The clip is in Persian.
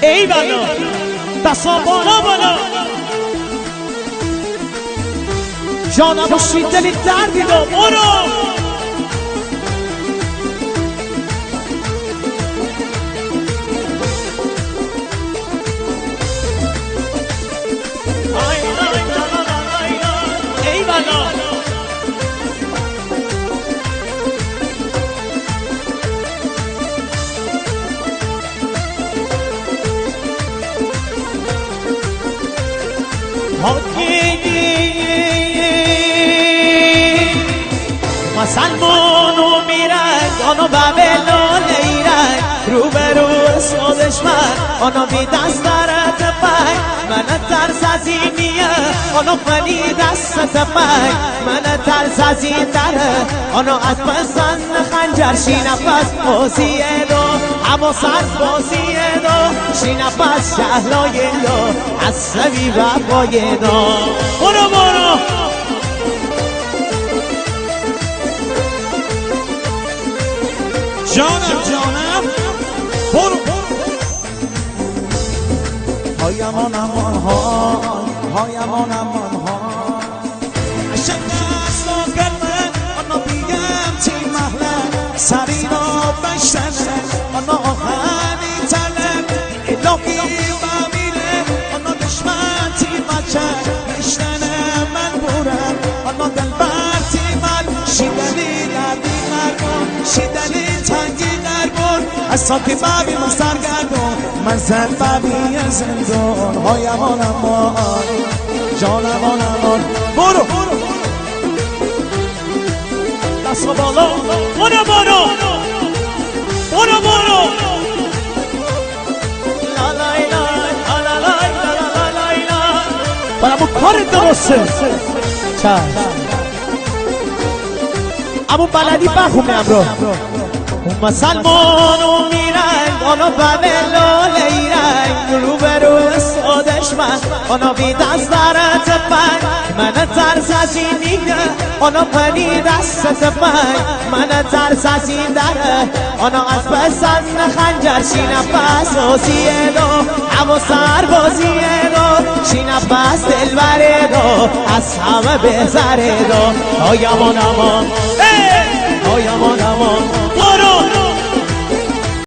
ای بلا دستا بالا بالا جانم و شیدلی دردی دو برو ای بلا مسلمانو میرن آنو بابلون ایرن روبرو سودش من آنو بی دست دارد پای من ترس از اینیه آنو فنی دست پای من ترس از این داره آنو از پسند خنجر شینه پس بازیه دو اما سر بازیه دو شینه پس شهلای دو عصبی بابای دو برو برو جانم برو هایمان امان هایمان امان عشق دست و گرمه آنا بیم تی محله سری را بشتنه آنا آخری تله الهی بمیره آنا دشمن تی مچه بشتنه من بورم آنا دلبر تی من شیدلی دردی نرمون شیدلی تنگی دربون از ساکی بابی من سرگردون من زن بابی زندون هایمان امان جانمان امان برو دست بالا برو برو برو برو لا لای لای لا لای لا لای لا برامو کار درسته چشم امو بلدی بخونه امرو مسلمانو میرن آنو بابلون ایرن روبرو سودش من آنو بی دست دارد پای من ترس از این دیگه آنو پنی دست پای من ترس از این داره آنو از پسند خنجر شینه پس بازیه دو اما سر بازیه دو شینه پس دل بره دو از همه بهتره دو آیامان امان آیامان امان